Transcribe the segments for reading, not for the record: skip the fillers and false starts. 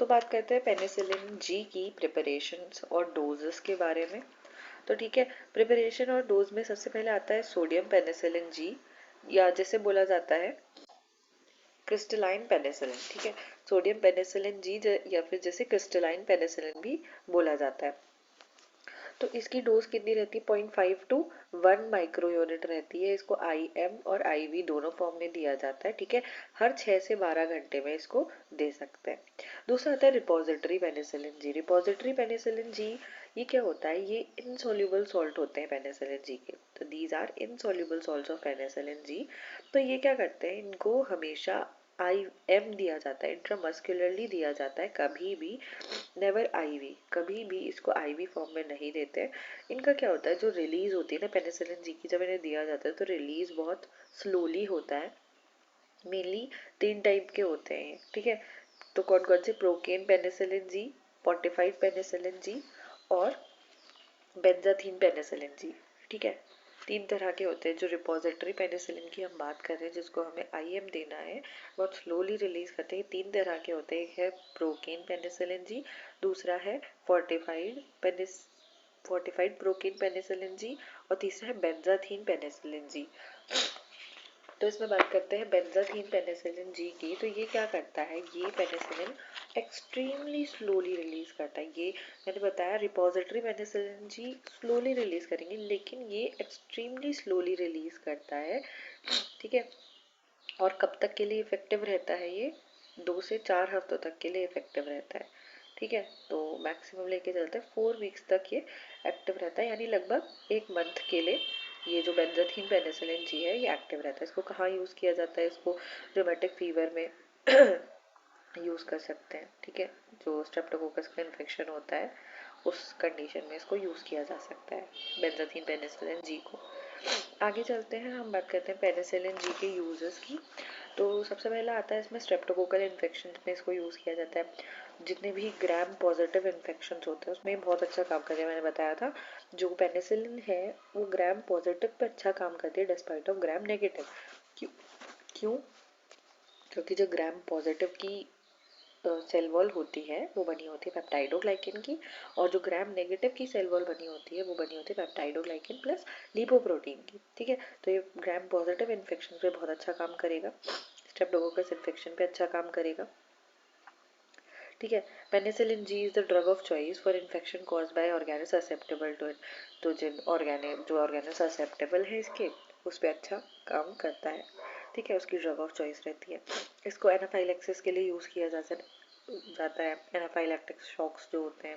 तो बात करते हैं पेनिसिलिन जी की प्रिपरेशंस और डोजेस के बारे में। तो ठीक है, प्रिपरेशन और डोज में सबसे पहले आता है सोडियम पेनिसिलिन जी, या जैसे बोला जाता है क्रिस्टलाइन पेनिसिलिन। ठीक है, सोडियम पेनिसिलिन जी या फिर जैसे क्रिस्टलाइन पेनिसिलिन भी बोला जाता है। तो इसकी डोज कितनी रहती है? 0.5 टू 1 माइक्रो यूनिट रहती है। इसको IM और IV दोनों फॉर्म में दिया जाता है। ठीक है, हर 6 से 12 घंटे में इसको दे सकते हैं। दूसरा आता है repository penicillin G. Repository penicillin G ये क्या होता है? ये इनसॉल्युबल सॉल्ट होते हैं पेनिसिलिन जी के। तो these are insoluble salts of penicillin G. तो ये क्या करते हैं? इनको हमेशा IM दिया जाता है, इंट्रामस्कुलरली दिया जाता है, कभी भी नेवर IV, कभी भी इसको IV फॉर्म में नहीं देते। इनका क्या होता है, जो रिलीज होती है ना पेनिसिलिन जी की, जब इन्हें दिया जाता है तो रिलीज बहुत स्लोली होता है। मेनली 3 टाइप के होते हैं। ठीक है, तो कौन कौन से? Procaine penicillin G, fortified penicillin G और बेंजाथीन पेनिसिलिन जी। ठीक है, 3 तरह के होते हैं। जो रिपोजिटरी पेनिसिलिन की हम बात कर रहे हैं, जिसको हमें IM देना है, बहुत स्लोली रिलीज करते हैं, 3 तरह के होते हैं। एक है प्रोकेन पेनिसिलिन जी, दूसरा है फोर्टिफाइड प्रोकेन पेनिसिलिन जी, और तीसरा है बेंजाथीन पेनिसिलिन जी। तो इसमें बात करते हैं बेंजाथीन पेनिसिलिन जी की। तो ये क्या करता है? ये पेनिसिलिन एक्सट्रीमली स्लोली रिलीज करता है। ये मैंने बताया repository penicillin G slowly release करेंगे, लेकिन ये एक्सट्रीमली स्लोली रिलीज करता है। ठीक है, और कब तक के लिए इफेक्टिव रहता है? ये 2 से 4 हफ्तों तक के लिए इफेक्टिव रहता है। ठीक है, तो मैक्सिमम लेके चलते हैं 4 वीक्स तक ये एक्टिव रहता है, यानी लगभग 1 मंथ के लिए ये जो बेंजाथीन पेनिसिलिन जी है ये एक्टिव रहता है। इसको कहाँ यूज़ किया जाता है? इसको रोमेटिक फीवर में यूज़ कर सकते हैं। ठीक है, जो स्ट्रेप्टोकोकस का इन्फेक्शन होता है उस कंडीशन में इसको यूज़ किया जा सकता है, बेंजाथीन पेनिसिलिन जी को। आगे चलते हैं, हम बात करते हैं पेनिसिलिन जी के यूजेस की। तो सबसे पहला आता है इसमें स्ट्रेप्टोकोकल इन्फेक्शन में इसको यूज़ किया जाता है। जितने भी ग्राम पॉजिटिव इन्फेक्शन होते हैं उसमें बहुत अच्छा काम करते हैं। मैंने बताया था जो पेनिसिलिन है वो ग्राम पॉजिटिव पे अच्छा काम करती है डिस्पाइट ऑफ ग्राम नेगेटिव। क्यों? क्यों? क्योंकि जो ग्राम पॉजिटिव की सेल वॉल होती है वो बनी होती है पेप्टाइडोग्लाइकिन की, और जो ग्राम नेगेटिव की सेल वॉल बनी होती है वो बनी होती है पेप्टाइडोग्लाइकिन प्लस लिपोप्रोटीन की। ठीक है, तो ये ग्राम पॉजिटिव इन्फेक्शन पे बहुत अच्छा काम करेगा, स्ट्रेप्टोकोकस इन्फेक्शन पे अच्छा काम करेगा। ठीक है, penicillin G is the drug of choice for infection cause by organo susceptible to it. तो जो ऑर्गेनो ससेप्टेबल है इसके, उस पर अच्छा काम करता है। ठीक है, उसकी ड्रग ऑफ चॉइस रहती है। इसको एनाफाइलेक्सिस के लिए यूज़ किया जाता है, एनाफाइलेक्टिक शॉक्स जो होते हैं।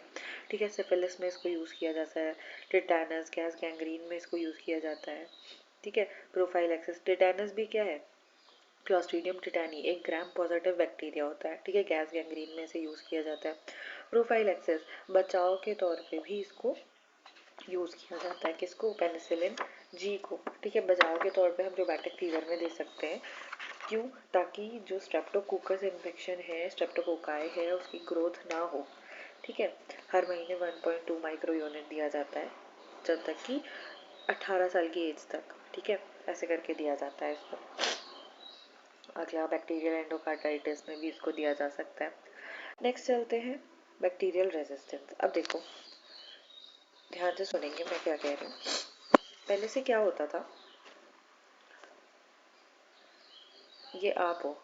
ठीक है, सिफिलिस में इसको यूज़ किया जाता है, टिटेनस, गैस गैंग्रीन में इसको यूज़ किया जाता है। ठीक है, प्रोफाइलैक्सिस, टिटेनस भी क्या है? क्लॉस्ट्रीडियम टिटानी एक ग्राम पॉजिटिव बैक्टीरिया होता है। ठीक है, गैस गैंग्रीन में इसे यूज़ किया जाता है। प्रोफाइलैक्सिस बचाव के तौर पे भी इसको यूज़ किया जाता है। किसको? पेनिसिलिन जी को। ठीक है, बचाव के तौर पे हम रोमैटिक फीवर में दे सकते हैं। क्यों? ताकि जो स्ट्रेप्टोकोकस इन्फेक्शन है, स्ट्रेप्टोकोकाई है, उसकी ग्रोथ ना हो। ठीक है, हर महीने 1.2 माइक्रो यूनिट दिया जाता है जब तक कि 18 साल की एज तक। ठीक है, ऐसे करके दिया जाता है इसको। अगला बैक्टीरियल एंडोकार्डाइटिस में भी इसको दिया जा सकता है। नेक्स्ट चलते हैं बैक्टीरियल रेजिस्टेंस। अब देखो, ध्यान से सुनेंगे मैं क्या कह रही हूँ। पहले से क्या होता था? ये आप हो,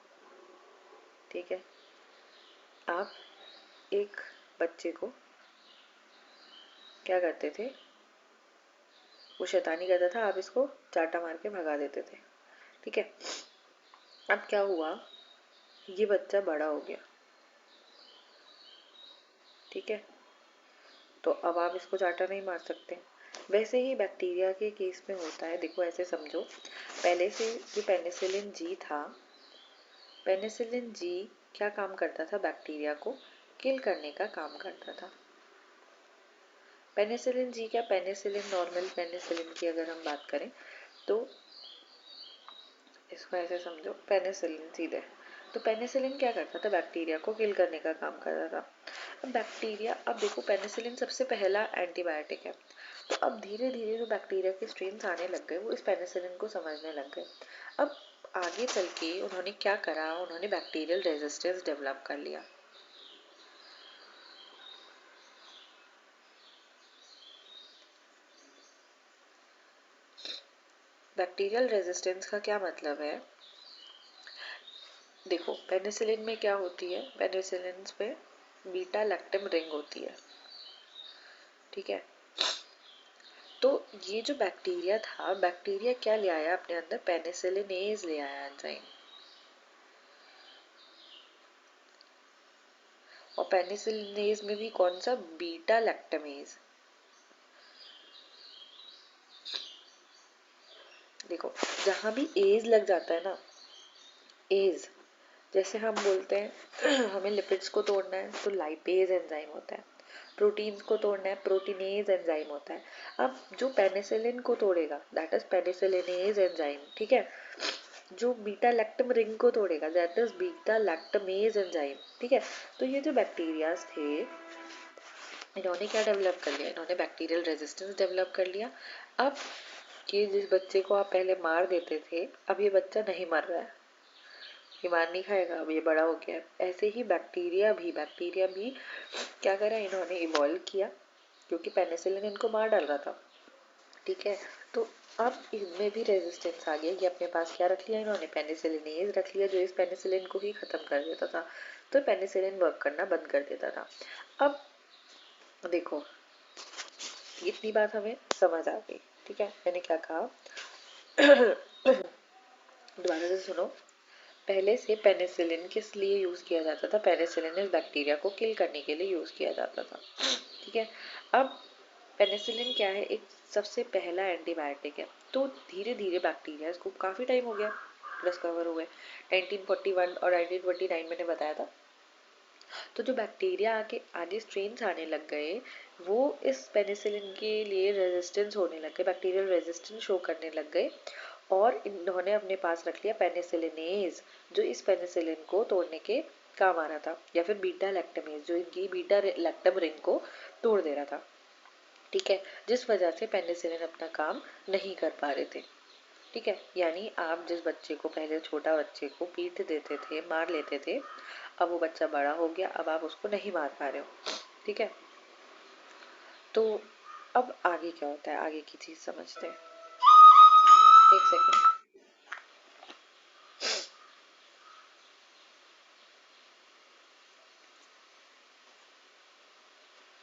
ठीक है, आप एक बच्चे को क्या करते थे? वो शैतानी करता था, आप इसको चाटा मार के भगा देते थे। ठीक है, अब क्या हुआ? ये बच्चा बड़ा हो गया। ठीक है, तो अब आप इसको चाटा नहीं मार सकते। वैसे ही बैक्टीरिया के केस में होता है। देखो ऐसे समझो, पहले से जो पेनिसिलिन जी था, पेनिसिलिन जी क्या काम करता था? बैक्टीरिया को किल करने का काम करता था। पेनिसिलिन जी क्या, पेनिसिलिन नॉर्मल पेनिसिलिन की अगर हम बात करें तो इसको ऐसे समझो, पेनिसिलिन सीधे, तो पेनिसिलिन क्या करता था? बैक्टीरिया को किल करने का काम करता था। अब बैक्टीरिया, अब देखो पेनिसिलिन सबसे पहला एंटीबायोटिक है। तो अब धीरे धीरे जो बैक्टीरिया के स्ट्रेन्स आने लग गए वो इस पेनिसिलिन को समझने लग गए। अब आगे चल के उन्होंने क्या करा? उन्होंने बैक्टीरियल रेजिस्टेंस डेवलप कर लिया। बैक्टीरियल रेजिस्टेंस का क्या मतलब है? देखो पेनिसिलिन में क्या होती है, पेनिसिलिन पे बीटा लैक्टम रिंग होती है, ठीक है। तो ये जो बैक्टीरिया था, बैक्टीरिया क्या ले आया अपने अंदर, पेनिसिलिनेज ले आया एंजाइम, और पेनिसिलिनेज में भी कौन सा, बीटा लैक्टमेज। देखो जहां भी एज लग जाता है ना, एज, जैसे हम बोलते हैं हमें लिपिड्स को तोड़ना है तो लाइपेज एंजाइम होता है, प्रोटीन्स को तोड़ना है प्रोटीनेज एंजाइम होता है। अब जो पेनिसिलिन को तोड़ेगा दैट इज पेनिसिलिनेज एंजाइम, ठीक है। जो बीटा लैक्टम रिंग को तोड़ेगा that is beta lactamase enzyme, ठीक है। तो ये जो बैक्टीरियाज थे, इन्होंने क्या डेवलप कर लिया, इन्होंने बैक्टीरियल रेजिस्टेंस डेवलप कर लिया। अब ये जिस बच्चे को आप पहले मार देते थे, अब ये बच्चा नहीं मर रहा है, ये मार नहीं खाएगा, अब ये बड़ा हो गया है। ऐसे ही बैक्टीरिया भी क्या करा, इन्होंने इवॉल्व किया, क्योंकि पेनिसिलिन इनको मार डाल रहा था, ठीक है। तो अब इनमें भी रेजिस्टेंस आ गया, ये अपने पास क्या रख लिया इन्होंने, पेनिसिलिनेज रख लिया, जो इस पेनिसिलिन को ही खत्म कर देता था। तो पेनिसिलिन वर्क करना बंद कर देता था। अब देखो इतनी बात हमें समझ आ गई, ठीक है। मैंने क्या कहा दोबारा से सुनो। पहले से पेनिसिलिन किस लिए यूज किया जाता था, पेनिसिलिन इस बैक्टीरिया को किल करने के लिए यूज किया जाता था, ठीक है। अब पेनिसिलिन क्या है, एक सबसे पहला एंटीबायोटिक है। तो धीरे धीरे बैक्टीरिया, इसको काफी टाइम हो गया डिस्कवर हुए, 1941 और 1929 मैंने बताया था। तो जो बैक्टीरिया आके आगे स्ट्रेन्स आने लग गए, वो इस पेनिसिलिन के लिए रेजिस्टेंस होने लग गए, बैक्टीरियल रेजिस्टेंस शो करने लग गए, और इन्होंने अपने पास रख लिया पेनिसिलिनेज, जो इस पेनिसिलिन को तोड़ने के काम आ रहा था, या फिर बीटा लैक्टमेज, जो इनकी बीटा लैक्टम रिंग को तोड़ दे रहा था, ठीक है। जिस वजह से पेनिसिलिन अपना काम नहीं कर पा रहे थे, ठीक है। यानी आप जिस बच्चे को पहले, छोटा बच्चे को पीट देते थे, मार लेते थे, अब वो बच्चा बड़ा हो गया, अब आप उसको नहीं मार पा रहे हो, ठीक है। तो अब आगे क्या होता है, आगे की चीज समझते हैं। एक सेकंड।